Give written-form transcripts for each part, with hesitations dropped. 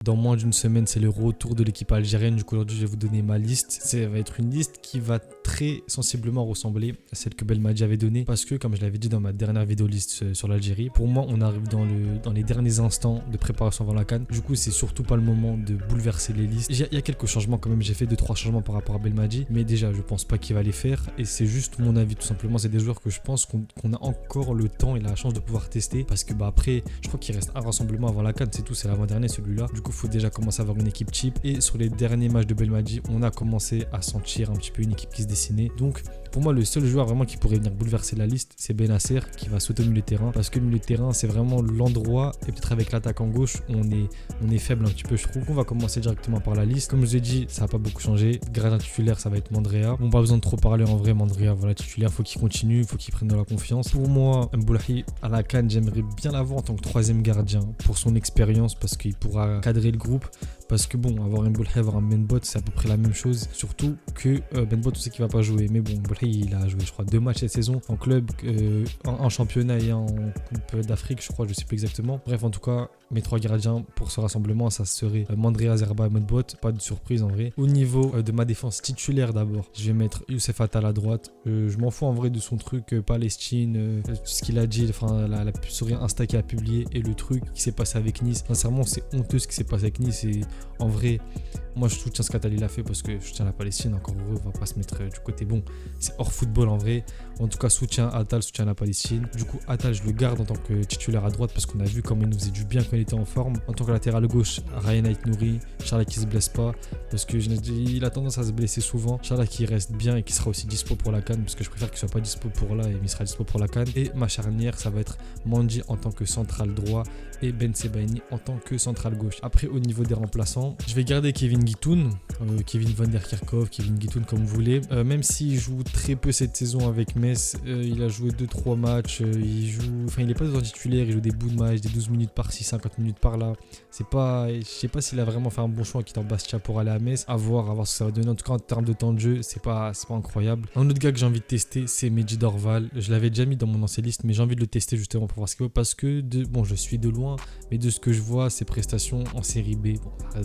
Dans moins d'une semaine, c'est le retour de l'équipe algérienne. Du coup, aujourd'hui, je vais vous donner ma liste. Ça va être une liste qui va très sensiblement ressembler à celle que Belmadi avait donnée. Parce que, comme je l'avais dit dans ma dernière vidéo liste sur l'Algérie, pour moi, on arrive dans les derniers instants de préparation avant la CAN. Du coup, c'est surtout pas le moment de bouleverser les listes. Il y a quelques changements quand même. J'ai fait 2-3 changements par rapport à Belmadi. Mais déjà, je pense pas qu'il va les faire. Et c'est juste mon avis, tout simplement. C'est des joueurs que je pense qu'on a encore le temps et la chance de pouvoir tester. Parce que, après, je crois qu'il reste un rassemblement avant la CAN. C'est tout, c'est l'avant-dernier, celui-là. Du coup, il faut déjà commencer à avoir une équipe cheap. Et sur les derniers matchs de Belmadi, on a commencé à sentir un petit peu une équipe qui se dessinait. Donc, pour moi, le seul joueur vraiment qui pourrait venir bouleverser la liste, c'est Benasser qui va sauter au milieu de terrain. Parce que le milieu de terrain, c'est vraiment l'endroit, et peut-être avec l'attaque en gauche, on est faible un petit peu, je trouve. On va commencer directement par la liste. Comme je vous ai dit, ça n'a pas beaucoup changé. Gradin titulaire, ça va être Mandrea. Bon, pas besoin de trop parler en vrai. Mandrea, voilà, titulaire, faut qu'il continue, faut qu'il prenne de la confiance. Pour moi, Mboulahi à la CAN, j'aimerais bien l'avoir en tant que troisième gardien pour son expérience, parce qu'il pourra cadrer le groupe. Parce que bon, avoir un Mboulahi, avoir un Benbot, c'est à peu près la même chose. Surtout que Benbot, on sait qu'il va pas jouer. Mais bon, Mboulahi, il a joué, je crois, 2 matchs cette saison en club, en championnat et en Coupe d'Afrique, je crois, je sais plus exactement. Bref, en tout cas, mes 3 gardiens pour ce rassemblement, ça serait Mandrea, Zerba et Benbot. Pas de surprise en vrai. Au niveau de ma défense titulaire d'abord, je vais mettre Youssef Attal à droite. Je m'en fous en vrai de son truc Palestine, ce qu'il a dit, enfin la story Insta qu'il a publié et le truc qui s'est passé avec Nice. Sincèrement, c'est honteux ce qui s'est passé avec Nice. Et en vrai, moi je soutiens ce qu'Attal il a fait parce que je soutiens la Palestine, encore heureux, on va pas se mettre du côté bon. C'est hors football en vrai. En tout cas, soutien Attal, soutien la Palestine. Du coup, Attal, je le garde en tant que titulaire à droite parce qu'on a vu comment il nous faisait du bien quand il était en forme. En tant que latéral gauche, Ryan Aït-Nouri, Charles qui se blesse pas parce que il a tendance à se blesser souvent. Charles qui reste bien et qui sera aussi dispo pour la CAN parce que je préfère qu'il soit pas dispo pour là et il sera dispo pour la CAN. Et ma charnière, ça va être Mandi en tant que central droit et Ben Sebaini en tant que central gauche. Après, au niveau des remplaçants, je vais garder Kevin Guitoun, Kevin Van Der Kerkhoff, Kevin Guitoun comme vous voulez. Même s'il joue très peu cette saison avec Metz, il a joué 2-3 matchs, il est pas dans titulaire, il joue des bouts de match, des 12 minutes par-ci, 50 minutes par-là. Je sais pas s'il a vraiment fait un bon choix en quittant Bastia pour aller à Metz. À voir ce que ça va donner. En tout cas, en termes de temps de jeu, c'est pas incroyable. Un autre gars que j'ai envie de tester, c'est Medji Dorval. Je l'avais déjà mis dans mon ancienne liste, mais j'ai envie de le tester justement pour voir ce qu'il vaut parce que je suis de loin, mais de ce que je vois, ses prestations en série B,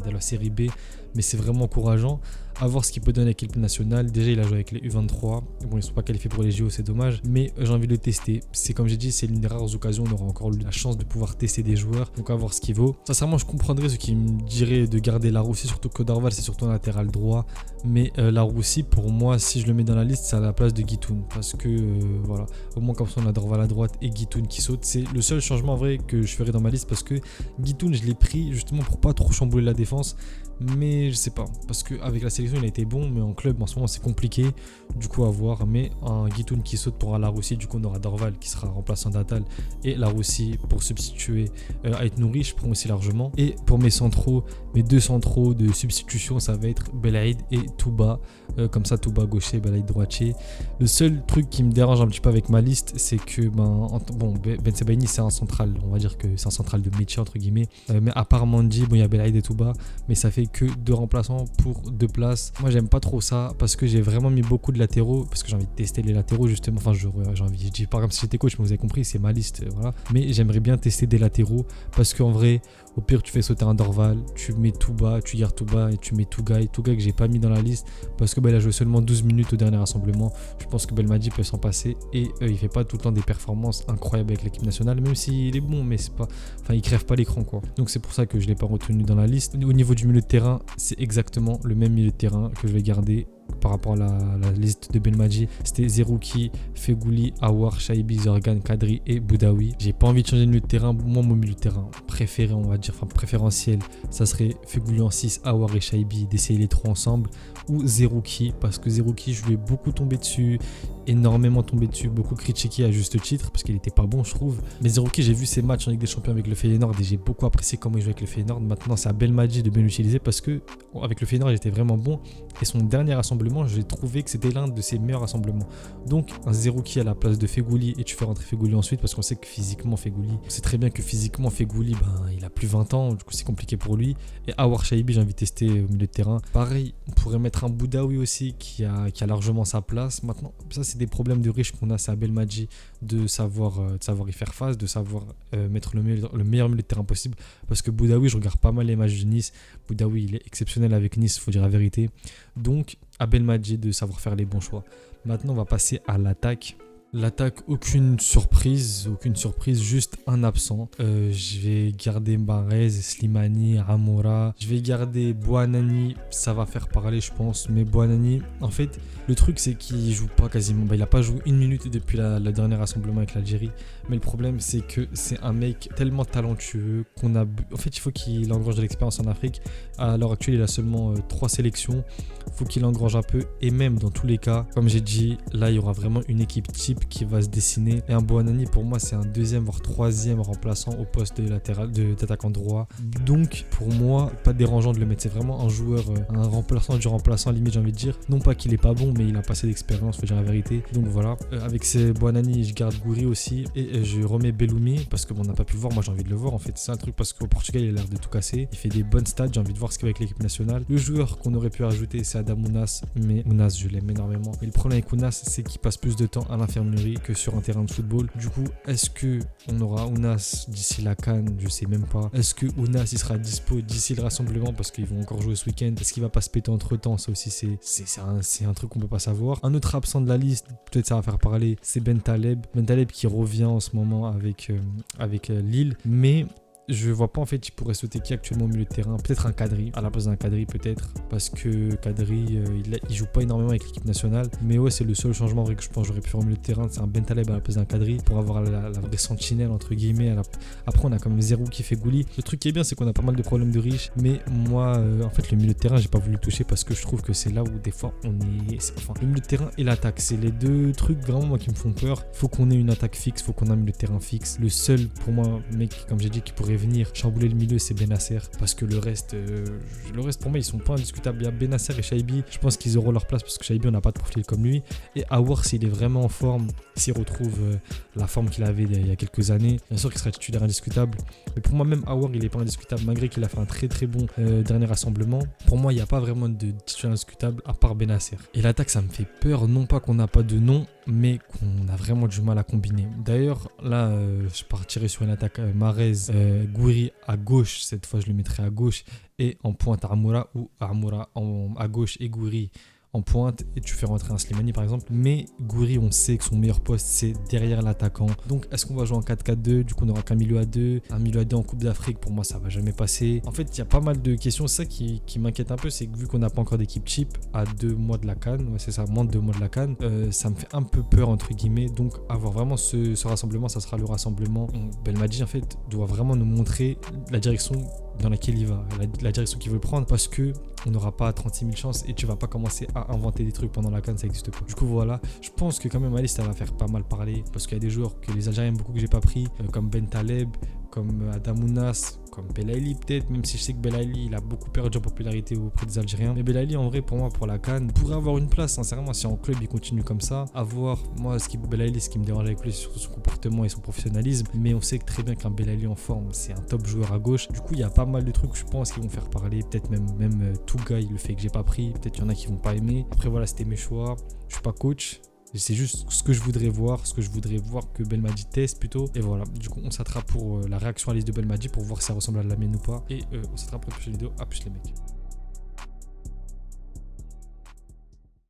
dans la série B, mais c'est vraiment encourageant. À voir ce qu'il peut donner avec l'équipe nationale. Déjà, il a joué avec les U23. Bon, ils ne sont pas qualifiés pour les JO, c'est dommage. Mais j'ai envie de le tester. C'est comme j'ai dit, c'est l'une des rares occasions où on aura encore la chance de pouvoir tester des joueurs. Donc, à voir ce qu'il vaut. Sincèrement, je comprendrais ceux qui me diraient de garder Laroussi, surtout que Dorval, c'est surtout un latéral droit. Mais Laroussi, pour moi, si je le mets dans la liste, c'est à la place de Guitoun. Parce que, voilà, au moins comme ça, on a Dorval à droite et Guitoun qui saute. C'est le seul changement en vrai que je ferai dans ma liste. Parce que Guitoun, je l'ai pris justement pour pas trop chambouler la défense. Mais je sais pas, parce qu'avec la sélection il a été bon, mais en club en ce moment c'est compliqué, du coup à voir. Mais un Guitoun qui saute pour un Laroussi, du coup on aura Dorval qui sera remplaçant d'Attal et Laroussi pour substituer Aït-Nouri, je prends aussi largement. Et pour mes centraux, mes 2 centraux de substitution, ça va être Belaïd et Touba, comme ça Touba gaucher, Belaïd droitier. Le seul truc qui me dérange un petit peu avec ma liste, c'est que Ben Sebaini c'est un central, on va dire que c'est un central de métier entre guillemets, mais à part Mandi, il y a Belaïd et Touba, mais ça fait que 2 remplaçants pour 2 places. Moi j'aime pas trop ça parce que j'ai vraiment mis beaucoup de latéraux parce que j'ai envie de tester les latéraux justement. Enfin je dis pas comme si j'étais coach, mais vous avez compris, c'est ma liste, voilà. Mais j'aimerais bien tester des latéraux parce qu'en vrai, au pire tu fais sauter un Dorval, tu mets Touba, tu gardes Touba et tu mets Tougaï que j'ai pas mis dans la liste parce que il a joué seulement 12 minutes au dernier rassemblement. Je pense que Belmadi peut s'en passer et il fait pas tout le temps des performances incroyables avec l'équipe nationale, même s'il est bon, mais c'est pas, il crève pas l'écran quoi. Donc c'est pour ça que je l'ai pas retenu dans la liste. Au niveau du milieu de terrain, c'est exactement le même milieu de terrain que je vais garder par rapport à la liste de Belmadi. C'était Zerouki, Fegouli, Awar, Shaibi, Zorgan, Kadri et Boudaoui. J'ai pas envie de changer de milieu de terrain. Moi, mon milieu de terrain préféré, on va dire, préférentiel, ça serait Fegouli en 6, Awar et Shaibi, d'essayer les 3 ensemble, ou Zerouki, parce que Zerouki, je lui ai beaucoup tombé dessus, énormément tombé dessus, beaucoup critiqué à juste titre, parce qu'il était pas bon, je trouve. Mais Zerouki, j'ai vu ses matchs en Ligue des Champions avec le Feyenoord et j'ai beaucoup apprécié comment il jouait avec le Feyenoord. Maintenant, c'est à Belmadi de bien l'utiliser parce que avec le Feyenoord, il était vraiment bon. Et son dernier rassemblement, j'ai trouvé que c'était l'un de ses meilleurs rassemblements. Donc, un Zerouki à la place de Fegouli et tu fais rentrer Fegouli ensuite parce qu'on sait que physiquement, Fegouli, on sait très bien que physiquement, Fegouli, il a plus 20 ans, du coup, c'est compliqué pour lui. Et Awar Shaibi, j'ai envie de tester au milieu de terrain. Pareil, on pourrait mettre un Boudaoui aussi qui a largement sa place. Maintenant, ça, c'est c'est des problèmes de riches qu'on a, c'est à Belmadi de savoir y faire face, de savoir mettre le meilleur milieu de terrain possible. Parce que Boudaoui, je regarde pas mal les matchs de Nice. Boudaoui, il est exceptionnel avec Nice, il faut dire la vérité. Donc, à Belmadi de savoir faire les bons choix. Maintenant, on va passer à l'attaque. L'attaque, aucune surprise, juste un absent. Je vais garder Mahrez, Slimani, Amoura. Je vais garder Bouanani, ça va faire parler je pense. Mais Bouanani, en fait, le truc c'est qu'il joue pas quasiment. Il n'a pas joué une minute depuis le dernier rassemblement avec l'Algérie. Mais le problème c'est que c'est un mec tellement talentueux qu'on a... En fait, il faut qu'il engrange de l'expérience en Afrique. À l'heure actuelle, il a seulement 3 sélections. Il faut qu'il engrange un peu. Et même dans tous les cas, comme j'ai dit, là il y aura vraiment une équipe type qui va se dessiner. Et un Bouanani, pour moi, c'est un deuxième voire troisième remplaçant au poste de latéral, d'attaquant droit. Donc, pour moi, pas dérangeant de le mettre. C'est vraiment un joueur, un remplaçant du remplaçant, limite, j'ai envie de dire. Non pas qu'il est pas bon, mais il a passé d'expérience, faut dire la vérité. Donc voilà. Avec ces Bouanani, je garde Gouiri aussi. Et je remets Belloumi parce qu'on n'a pas pu le voir. Moi, j'ai envie de le voir en fait. C'est un truc parce qu'au Portugal, il a l'air de tout casser. Il fait des bonnes stats. J'ai envie de voir ce qu'il va avec l'équipe nationale. Le joueur qu'on aurait pu rajouter, c'est Adam Ounas. Mais Ounas, je l'aime énormément. Mais le problème avec Ounas, c'est qu'il passe plus de temps à l'infirmerie que sur un terrain de football. Du coup, est-ce que on aura Ounas d'ici la CAN? Je sais même pas. Est-ce que Ounas il sera dispo d'ici le rassemblement parce qu'ils vont encore jouer ce week-end? Est-ce qu'il va pas se péter entre temps? Ça aussi, c'est un truc qu'on peut pas savoir. Un autre absent de la liste, peut-être ça va faire parler, c'est Bentaleb. Bentaleb qui revient en ce moment avec Lille, mais je vois pas en fait il pourrait sauter qui actuellement au milieu de terrain. Peut-être un Kadri, à la place d'un Kadri peut-être, parce que Kadri il joue pas énormément avec l'équipe nationale. Mais ouais, c'est le seul changement vrai que je pense que j'aurais pu faire au milieu de terrain, c'est un Bentaleb à la place d'un Kadri pour avoir la vraie sentinelle entre guillemets. Après on a quand même Zerou qui fait Gouli. Le truc qui est bien c'est qu'on a pas mal de problèmes de riches, mais moi en fait le milieu de terrain j'ai pas voulu le toucher parce que je trouve que c'est là où des fois le milieu de terrain et l'attaque, c'est les deux trucs vraiment moi qui me font peur. Faut qu'on ait une attaque fixe, faut qu'on ait un milieu de terrain fixe. Le seul pour moi mec comme j'ai dit qui pourrait venir chambouler le milieu c'est Benasser, parce que le reste pour moi ils sont pas indiscutables. Il y a Benasser et Shaibi, je pense qu'ils auront leur place parce que Shaibi on n'a pas de profil comme lui, et Aouar s'il est vraiment en forme, s'il retrouve la forme qu'il avait il y a quelques années, bien sûr qu'il sera titulaire indiscutable. Mais pour moi même Aouar il est pas indiscutable malgré qu'il a fait un très très bon dernier rassemblement. Pour moi il n'y a pas vraiment de titulaire indiscutable à part Benasser. Et l'attaque ça me fait peur, non pas qu'on n'a pas de nom, mais qu'on a vraiment du mal à combiner. D'ailleurs là je partirai sur une attaque Mahrez, Gouiri à gauche, cette fois je le mettrai à gauche, et en pointe Amoura, ou Amoura à gauche et Gouiri en pointe, et tu fais rentrer un Slimani par exemple. Mais Gouiri on sait que son meilleur poste c'est derrière l'attaquant. Donc est-ce qu'on va jouer en 4-4-2? Du coup on n'aura qu'un milieu à 2. Un milieu à 2 en Coupe d'Afrique, pour moi ça va jamais passer. En fait il y a pas mal de questions. C'est ça qui m'inquiète un peu, c'est que vu qu'on n'a pas encore d'équipe cheap à 2 mois de la CAN, ouais, c'est ça, moins de 2 mois de la CAN, ça me fait un peu peur entre guillemets. Donc avoir vraiment ce rassemblement, ça sera le rassemblement. Belmadi en fait doit vraiment nous montrer la direction dans laquelle il va, la direction qu'il veut prendre, parce que on n'aura pas 36 000 chances et tu vas pas commencer à inventer des trucs pendant la CAN, ça existe pas. Du coup voilà, je pense que quand même ma liste elle va faire pas mal parler, parce qu'il y a des joueurs que les Algériens aiment beaucoup que j'ai pas pris, comme Bentaleb, comme Adam Ounas, comme Belaïli peut-être, même si je sais que Belaïli il a beaucoup perdu en popularité auprès des Algériens. Mais Belaïli en vrai pour moi pour la CAN pourrait avoir une place sincèrement si en club il continue comme ça. À voir, moi Belaïli ce qui me dérange avec lui c'est surtout son comportement et son professionnalisme, mais on sait que très bien qu'un Belaïli en forme c'est un top joueur à gauche. Du coup il y a pas mal de trucs je pense qui vont faire parler, peut-être même Tougaï, le fait que j'ai pas pris, peut-être il y en a qui vont pas aimer. Après voilà, c'était mes choix, je suis pas coach. C'est juste ce que je voudrais voir, que Belmadi teste plutôt. Et voilà, du coup on s'attrape pour la réaction à la liste de Belmadi pour voir si ça ressemble à la mienne ou pas. Et on s'attrape pour une prochaine vidéo. A plus les mecs.